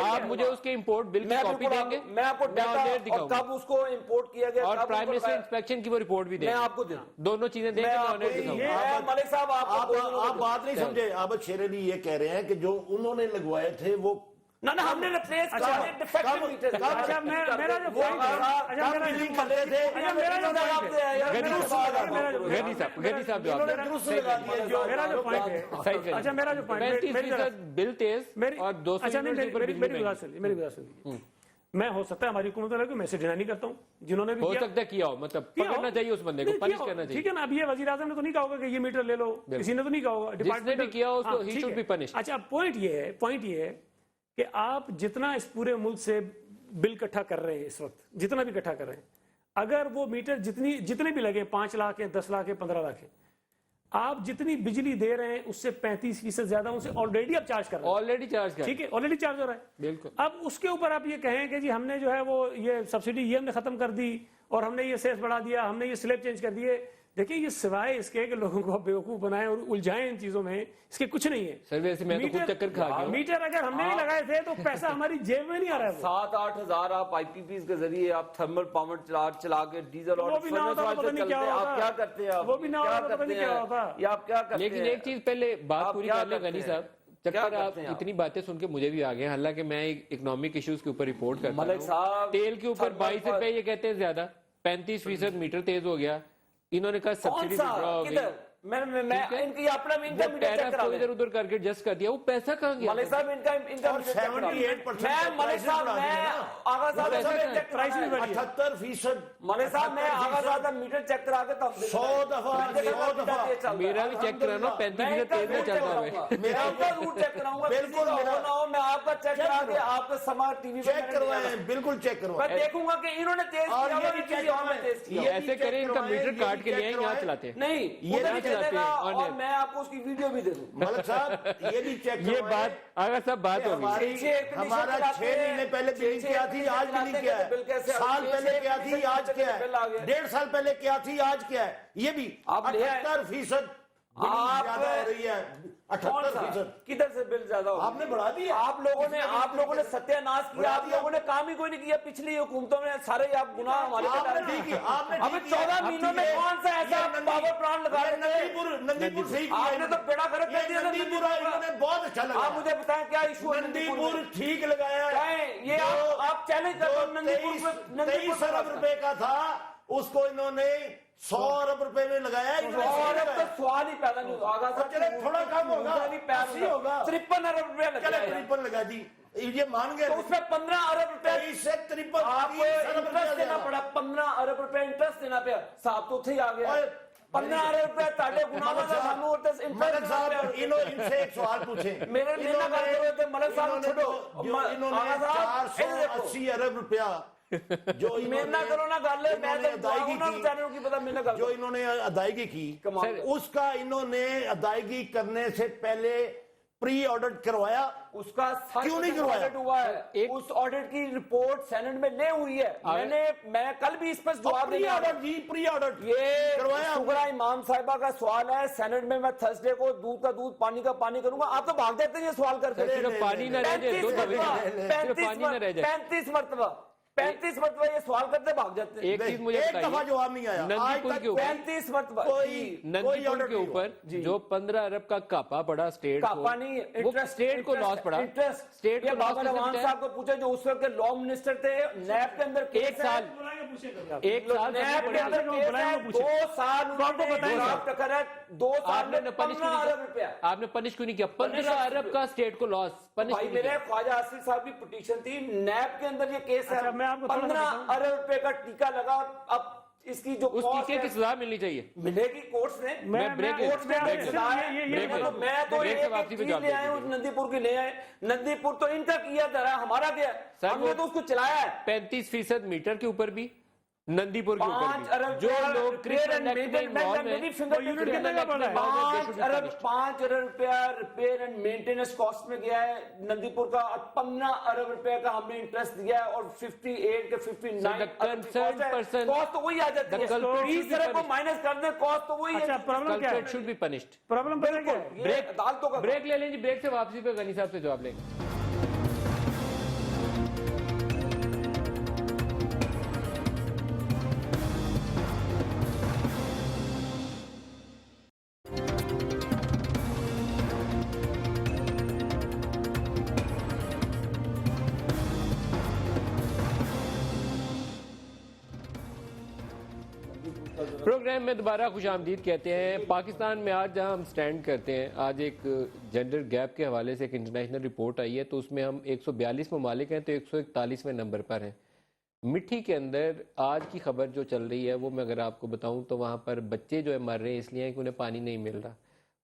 آپ مجھے اس کے امپورٹ بل کی کاپی دیں گے, میں آپ کو ڈیٹا اور کب اس کو امپورٹ کیا گیا, اور پرائم منسٹر انسپیکشن کی وہ رپورٹ بھی دیں گے, میں آپ کو دوں, دونوں چیزیں دیں گے. ملک صاحب آپ بات نہیں سمجھے. آپ شیر علی یہ کہہ رہے ہیں کہ جو انہوں نے لگوائے تھے وہ نہ ہم نے ریپلیس کیا ہے ڈیفیکٹو میٹر. اچھا میرا جو پوائنٹ ہے, بل تیز اور 200 میں ہو سکتا ہے ہماری حکومت والے کو میں سے ڈینائی نہیں کرتا ہوں, جنہوں نے بھی ہو سکتا ہے کیا ہو, مطلب پکڑنا چاہیے اس بندے کو, پنش کرنا چاہیے. ٹھیک ہے نا, اب یہ وزیر اعظم نے تو نہیں کہا ہوگا کہ یہ میٹر لے لو, کسی نے تو نہیں کہا ہوگا, جس نے بھی کیا اس کو ہی شوڈ بی پنش. اچھا, پوائنٹ یہ ہے کہ آپ جتنا اس پورے ملک سے بل اکٹھا کر رہے ہیں اس وقت, جتنا بھی اکٹھا کر رہے ہیں, اگر وہ میٹر جتنے بھی لگے 5 لاکھ ہیں, 10 لاکھ ہیں, 15 لاکھ ہیں, آپ جتنی بجلی دے رہے ہیں اس سے 35% زیادہ ان سے آلریڈی آپ چارج کر رہے ہیں. آلریڈی چارج کر, ٹھیک ہے, آلریڈی چارج ہو رہا ہے. بالکل. اب اس کے اوپر آپ یہ کہیں کہ جی ہم نے جو ہے وہ یہ سبسڈی یہ ہم نے ختم کر دی, اور ہم نے یہ سیس بڑھا دیا, ہم نے یہ سلیب چینج کر دیے. دیکھیں یہ سوائے اس کے کہ لوگوں کو بیوقوف بنائیں اور الجھائیں ان چیزوں میں, اس کے کچھ نہیں ہے. سر ویسے میں تو خود چکر کھا گیا. میٹر اگر ہم نے بھی لگائے تھے تو پیسہ ہماری جیب میں نہیں آ رہا ہے. 7-8 ہزار آپ آئی پی پیز کے ذریعے آپ تھرمل پاور چلا کے ڈیزل اور آپ کیا کرتے ہیں, وہ بھی نہ ہوتا یا آپ کیا کرتے ہیں. لیکن ایک چیز پہلے بات پوری کر لیں غنی صاحب, چکر آپ اتنی باتیں سن کے مجھے بھی آ گئے, حالانکہ میں اکنامک ایشوز کے اوپر رپورٹ کرتا ہوں. تیل کے اوپر 22 روپے یہ کہتے ہیں زیادہ, 35% میٹر تیز ہو گیا. انہوں نے کہا سبسڈی ڈرا ہو گئی, میں ان کی اپنا انکم ٹیرف کو ادھر ادھر کر کے جسٹ کر دیا, وہ پیسہ کہاں گیا؟ ملک صاحب انکم 78%, ملک صاحب میں آغا صاحب 78%, ملک صاحب میں آغا صاحب میٹر چیک کرا کے تب 100 دفعہ میرا بھی چیک کرانا, 35% تیز میں چلتا ہے. میرا روٹ چیک کراؤں گا, بالکل میں آپ کا چیک کرا کے آپ کے سمارٹ ٹی وی پہ چیک کروائیں, بالکل چیک کروائیں. میں دیکھوں گا کہ انہوں نے تیز کیا اور کسی اور نے تیز کیا. ایسے کریں, ان کا میٹر کاٹ کے لے یہاں چلاتے ہیں. نہیں یہ نہیں چلے گا, اور میں آپ کو اس کی ویڈیو بھی دے دوں. ملک صاحب یہ بھی چیک یہ بات آگا صاحب بات ہوگی. ہمارا 6 مہینے پہلے بلنگ کیا تھی, آج بلنگ کیا ہے, سال پہلے کیا تھی, آج کیا ہے, 1.5 سال پہلے کیا تھی, آج کیا ہے. یہ بھی 78% زیادہ ہو رہی ہے. 78% کدھر سے بل زیادہ ہو, آپ نے بڑھا دیا. آپ لوگوں نے ستیہ ناش کیا, آپ لوگوں نے کام ہی کوئی نہیں کیا. پچھلی حکومتوں میں سارے آپ گناہ ہمارے ابھی 14 مہینوں میں کون سا ایسا پاور پلانٹ لگا نندی پور صحیح کیا, آپ نے تو بیڑا گرک کر دیا. نندی پور انہوں نے بہت اچھا لگا. آپ مجھے بتائیں کیا ایشو ہے نندی پور ٹھیک لگایا. یہ آپ چیلنج کر دو, نندی پور 23 ارب روپے کا تھا, اس کو انہوں نے 100 ارب روپے میں لگایا. تو سوال ہی پیدا نہیں ہوگا, تھوڑا کم ہوگا, 53 ارب روپے لگا, 53 لگا دی, یہ مان گئے. تو اس میں 15 ارب روپے سے 53 آپ کو انٹرسٹ دینا پڑا. 15 ارب روپے انٹرسٹ دینا پڑا. صاحب تو تھے آ گیا 15 ارب روپے تاڑے گناہ کا سامو ہوتا ہے. ملک صاحب ان سے ایک سوال پوچھیں. میرے لینا کرتے ہوئے تھے ملک صاحب چھوڑو, انہوں نے 480 ارب روپیہ جو انہوں نے ادائیگی کی, اس کا انہوں نے ادائیگی کرنے سے پہلے प्री ऑडिट करवाया? उसका क्यों नहीं करवाया? ऑडिट हुआ है, उस ऑडिट की रिपोर्ट सेनेट में ले हुई है। मैं कल भी इस पर जवाब प्री देने ऑडिट जी, प्री ऑडिट ये करवाया सुगरा इमाम साहिबा का सवाल है सेनेट में। मैं थर्सडे को दूध का दूध पानी का पानी करूंगा। आप तो भाग जाते हैं ये सवाल करके। सिर्फ पानी ना रह जाए, दूध अभी सिर्फ पानी ना रह जाए। 35 मरतबा ये सवाल करते भाग जाते हैं। एक चीज मुझे एक दफा बताइए, जवाब नहीं आया आज नंदीपुर तक। के ऊपर 35 मरतबा नंदीपुर के ऊपर जो 15 अरब का कापा पड़ा स्टेट को, कापा नहीं, वो स्टेट को लॉस पड़ा। स्टेट को लॉस बाबर अवान साहब को पूछे जो उस वक्त के लॉ मिनिस्टर थे। नैब के अंदर एक साल नैब के अंदर केस है, 2 साल टकर है, 2 साल में 15 अरब रुपया। आपने पनिश क्यों नहीं किया? 15 अरब का स्टेट को लॉस पनिश भाई क्यों नहीं मेरे किया? ख्वाजा आसिफ साहब की पिटीशन थी, नैब के अंदर ये केस है। अच्छा, मैं आपको थोड़ा सा 15 अरब रुपए का टीका लगा। अब इसकी जो उस cost टीके की है, सजा मिलनी चाहिए। मिलेगी कोर्ट्स ने। मैं ब्रेक कोर्ट्स ने ब्रेक सजा है। ब्रेक मैं तो ब्रेक से वापसी एक पे चीज जवाब ले आए हूँ, नंदीपुर की ले आए। नंदीपुर तो इनका किया था, हमारा क्या है? सर, हमने तो उसको चलाया है। 35% मीटर के ऊपर भी, नंदीपुर के 5 ऊपर अरब भी, जो लोग रिपेयर एंड मेंटेनेंस कॉस्ट में गया है नंदीपुर का। 15 अरब रुपए का हमने इंटरेस्ट दिया है और 58 के 59 कॉस्ट तो वही आ जाती है। 20 अरब को माइनस कर दे, कॉस्ट तो वही अच्छा, है। प्रॉब्लम क्या है? Should be punished. प्रॉब्लम पता है क्या है? ब्रेक अदालतों का ब्रेक ले लेंगे, ब्रेक से वापसी पे गनी साहब से जवाब लेंगे। प्रोग्राम में दोबारा खुशामदीद कहते हैं। पाकिस्तान में आज जहां हम स्टैंड करते हैं, आज एक जेंडर गैप के हवाले से एक इंटरनेशनल रिपोर्ट आई है, तो उसमें हम 142 ममालिक हैं तो 141वें नंबर पर हैं। मिट्टी के अंदर आज की खबर जो चल रही है वो मैं अगर आपको बताऊं तो वहाँ पर बच्चे जो है मर रहे हैं इसलिए कि उन्हें पानी नहीं मिल रहा।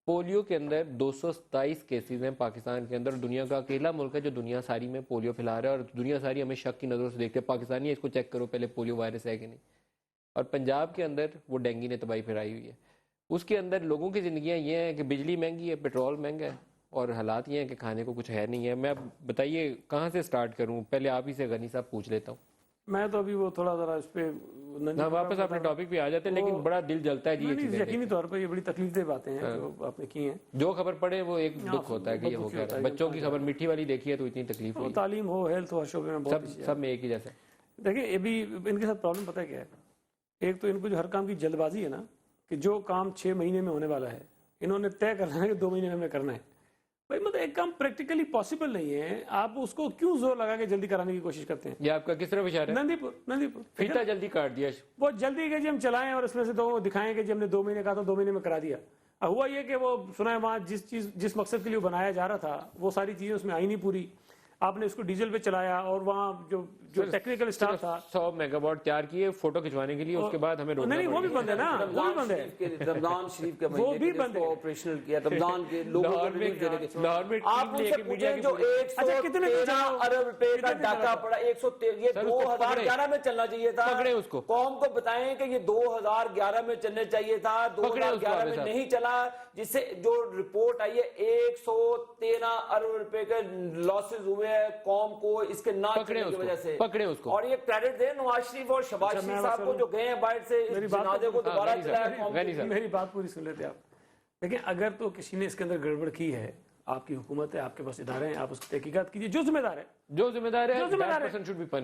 पोलियो के अंदर 227 केसेस हैं पाकिस्तान के अंदर। दुनिया का अकेला मुल्क है जो दुनिया सारी में पोलियो फैला रहा है और दुनिया सारी हमें शक की नज़रों से देखते हैं, पाकिस्तानी इसको चेक करो पहले पोलियो वायरस है कि नहीं। और पंजाब के अंदर वो डेंगू ने तबाही फैलाई हुई है। उसके अंदर लोगों की ज़िंदगियाँ ये हैं कि बिजली महंगी है, पेट्रोल महंगा है और हालात ये हैं कि खाने को कुछ है नहीं है। मैं बताइए कहाँ से स्टार्ट करूँ? पहले आप ही से गनी साहब पूछ लेता हूँ। मैं तो अभी वो थोड़ा जरा इस पे ना वापस अपने टॉपिक पे आ जाते हैं, लेकिन बड़ा दिल जलता है जी ये चीजें। यकीनी तौर पर ये बड़ी तकलीफदेह बातें हैं जो आपने की हैं। जो खबर पड़े वो एक दुख होता है कि ये हो गया। बच्चों की खबर मीठी वाली देखी है तो इतनी तकलीफ हुई। तालीम हो, हेल्थ हो, हर शोबे में बहुत सब में एक ही जैसा। देखिए अभी इनके साथ प्रॉब्लम पता है क्या है? एक तो इनको जो हर काम की जल्दबाजी है ना, कि जो काम 6 महीने में होने वाला है इन्होंने तय करना है कि 2 महीने में हमें करना है। भाई मतलब एक काम प्रैक्टिकली पॉसिबल नहीं है, आप उसको क्यों जोर लगा के जल्दी कराने की कोशिश करते हैं? ये आपका किस तरफ इशारा है? नंदीपुर फीता जल्दी काट दिया। वो जल्दी के जी हम चलाएं और इसमें से तो दिखाएं कि जी हमने 2 महीने कहा तो 2 महीने में करा दिया। अब हुआ ये कि वो सुना है वहाँ जिस मकसद के लिए बनाया जा रहा था वो सारी चीजें उसमें आई नहीं पूरी। आपने इसको डीजल पे चलाया और वहाँ जो टेक्निकल स्टाफ था 100 मेगावाट तैयार किए फोटो खिंचवाने के लिए, उसके बाद हमें रोकना नहीं वो भी बंद है ना, वो भी बंद है। रमजान शरीफ के वो भी बंद है। ऑपरेशनल किया रमजान के लोगों को रिलीफ देने के। लाहौर में आप उनसे पूछें जो 113 अरब रुपए का डाका पड़ा, 113, ये 2011 में चलना चाहिए था। पकड़े उसको, कौम को बताएं कि ये 2011 में चलने चाहिए था, 2011 में नहीं चला, जिससे जो रिपोर्ट आई है 113 अरब रुपए के लॉसेस हुए हैं कौम को इसके ना चलने की वजह से। पकड़े उसको और ये क्रेडिट दे नवाज शरीफ और शहबाज शरीफ साहब को जो गए हैं बाहर से इस जनाजे को दोबारा चलाया। मेरी बात पूरी सुन लेते आप। लेकिन अगर तो किसी ने इसके अंदर गड़बड़ की है, आपकी हुकूमत है, आपके पास इदारे हैं, आप उसकी तहकीकात कीजिए। जो जिम्मेदार है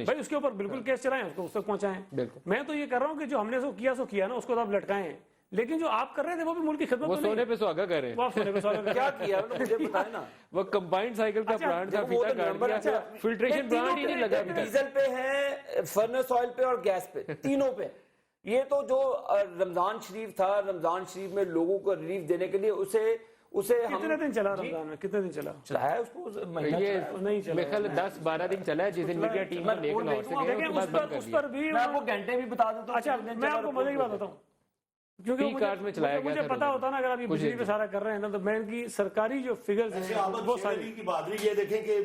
भाई उसके ऊपर बिल्कुल केस चलाएं, उसको उस तक पहुंचाएं। मैं तो ये कर रहा हूँ कि जो हमने सो किया ना उसको तो आप लटकाएं, लेकिन जो आप कर रहे थे वो भी मुल्क की खिदमत। वो सोने पे सुहागा कर रहे हैं। क्या किया मुझे बताएं ना। वो कंबाइंड साइकिल का प्लांट था, फीता काट दिया, फिल्ट्रेशन प्लांट ही नहीं लगा अभी तक। डीजल पे है, फर्नेस ऑयल पे और गैस पे, तीनों पे। ये तो जो रमजान शरीफ था, रमजान शरीफ में लोगों को रिलीफ देने के लिए उसे कितने दिन चला रमजान में? कितने दिन चला है उसको? ये नहीं चला, 10-12 दिन चला है। जिस दिन मीडिया टीम को लेकर लाहौर से गए उसके बाद बंद कर दिया। मैं आपको घंटे भी बता देता हूं। अच्छा मैं आपको मजे की बात बताऊं, क्योंकि मुझे पता होता ना अगर आप ये बिजली पे सारा कर रहे हैं ना, तो मैं इनकी सरकारी जो फिगर्स हैं वो सारी की बहादुरी ये देखें कि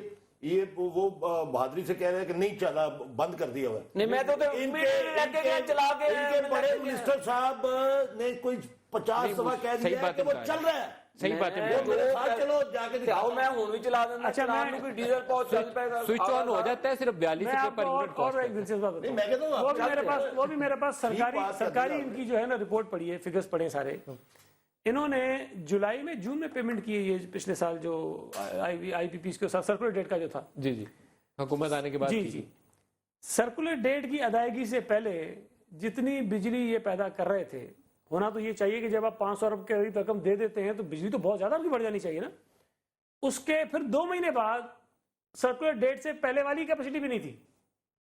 ये वो बहादुरी से कह रहे हैं कि नहीं चला, बंद कर दिया हुआ है। नहीं, मैं तो चला के इनके बड़े मिनिस्टर साहब ने कोई 50 दफा कह सही दिया है बात कि वो है, चल रहा है। सही बात है। वो मेरे साथ चलो जाके दिखाओ। मैं हूं भी चला देना। अच्छा, चलाने को डीजल पहुंच चल पाएगा, स्विच ऑन हो जाता है, सिर्फ 42 मैं रुपए आपको पर यूनिट और कॉस्ट एक दिलचस्प बात बताऊं। मैं कहता हूँ वो आप भी मेरे चाहते पास हैं। वो भी मेरे पास ठीक बात कर सरकारी दिया इनकी जो है ना रिपोर्ट पड़ी है, फिगर्स पढ़े सारे। इन्होंने जुलाई में जून में पेमेंट की है, ये पिछले साल जो IPPs के साथ सर्कुलर डेट का जो था। जी जी, हुकूमत आने के बाद जी की जी, थी। सर्कुलर डेट की अदायगी से पहले जितनी बिजली ये पैदा कर रहे थे, होना तो ये चाहिए कि जब आप 500 अरब के करीब रकम दे देते हैं तो बिजली तो बहुत ज्यादा आपकी बढ़ जानी चाहिए ना। उसके फिर 2 महीने बाद सर्कुलर डेट से पहले वाली कैपेसिटी भी नहीं थी।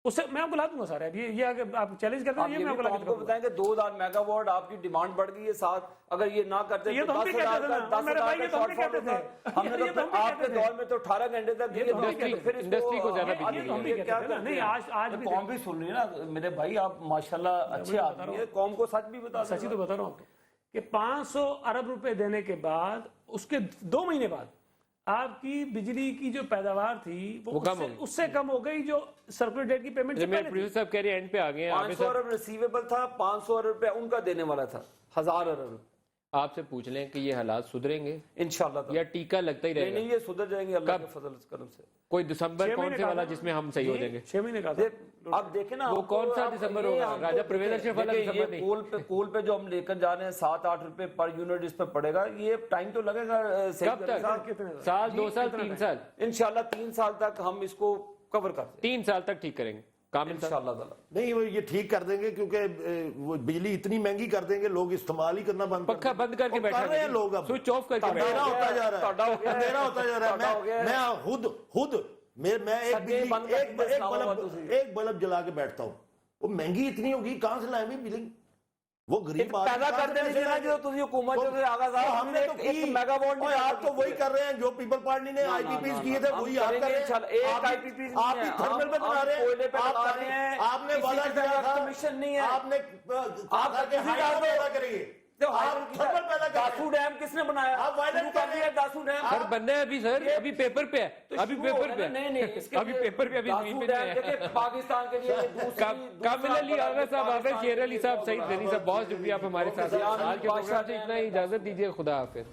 उससे मैं आपको ला दूंगा सारा, ये अगर आप चैलेंज करते हैं ये मैं आपको ला के आपको दिखाऊंगा। बताएंगे 2000 मेगावाट आपकी डिमांड बढ़ गई है 7, अगर ये ना करते ये तो हम भी कहते थे ना, मेरे भाई, ये तो हम भी कहते थे। हमने ये तो हम तो भी आपके कहते थे। दौर में तो 18 घंटे तक ये तो हम भी कहते थे। फिर इंडस्ट्री को ज्यादा बिजली ये तो हम भी कहते थे ना। नहीं, आज भी कौम भी सुन रही है ना मेरे भाई, आप माशाल्लाह अच्छे आदमी है, कौम को सच भी बता सच्ची तो बता रहा हूँ आपको कि 500 अरब रुपए देने के बाद उसके 2 महीने बाद आपकी बिजली की जो पैदावार थी वो कम हो गई। उससे कम हो गई जो सर्कुलर डेट की पेमेंट से मेरे पहले थी। प्रोड्यूसर साहब कह रहे हैं एंड पे आ गए हैं। आमिर 500 साहब अरब रिसीवेबल था, 500 अरब रुपया उनका देने वाला था, 1000 अरब आपसे पूछ लें कि ये हालात सुधरेंगे इंशाल्लाह। या टीका लगता ही नहीं रहेगा? नहीं, ये सुधर जाएंगे अल्लाह के फजल करम से। कोई दिसंबर 6 कौन महीने से का वाला था। जिसमें हम सही हो जाएंगे? 6 महीने का था। अब देखें ना, वो हमको कौन सा अब दिसंबर ये होगा? हमको राजा प्रिवेदरशिप वाला देखिए, दिसंबर ये नहीं। पोल पे जो हम लेकर जा रहे हैं 7-8 रुपए पर यूनिट इस पे पड़ेगा, ये टाइम तो लगेगा सही कब करने का। तक? साल, 2 साल, 3 साल? इंशाल्लाह 3 साल तक हम इसको कवर करते 3 साल तक ठीक करेंगे कामिल साहब। इंशाल्लाह ताला। नहीं, वो ये ठीक कर देंगे क्योंकि वो बिजली इतनी महंगी कर देंगे, लोग इस्तेमाल ही करना बंद पक्का बंद करके और बैठा कर रहे हैं लोग। अब स्विच ऑफ करके अंधेरा बैठा होता जा रहा ਤੁਹਾਡਾ हो गया है, अंधेरा होता जा रहा ਤੁਹਾਡਾ हो गया है। मैं खुद मैं एक सगे बिजली बंद करके बस नाम हुआ तुझे। एक बल्ब जला के बैठता हूँ। वो महंगी इतनी होगी, कहाँ से लाएंगे बिजली? वो गरीब आदमी पैदा कहाँ कर से देने पैसे चाहिए ना, लाएंगे? जो तुझे हुकूमत वो- जो आगा साहब, वो हमने तो एक की। मेगावाट और आप तो वही कर रहे हैं जो पीपल पार्टी ने IPPs किए थे, वही आप कर रहे हैं। एक आप IPPs नहीं आप भी है, थर्मल पे बना रहे कोयले हैं, पे आप बना रहे हैं, आपने किसी वादा किस्म किया का था, कमीशन नहीं है। आपने आप कहा कि किसी हाइड्रो का पैदा करेंगे, जो आप थर्मल पैदा दासू करेंगे। डैम किसने बनाया? आप वायलेट शुरू कर कर रहे दिया हैं। दासू डैम। सर बनना है अभी, सर अभी पेपर पे है, तो अभी शुरू हो पेपर गया पे ना, है। नहीं इसके अभी पेपर पे, अभी दासू जमीन पे डैम नहीं देखिए, है। पाकिस्तान के लिए कामिल अली आगा साहब, आमिर शेर अली साहब, सईद गनी साहब, बहुत शुक्रिया आप हमारे साथ। आज के प्रोग्राम से इतना ही, इजाजत दीजिए, खुदा हाफिज।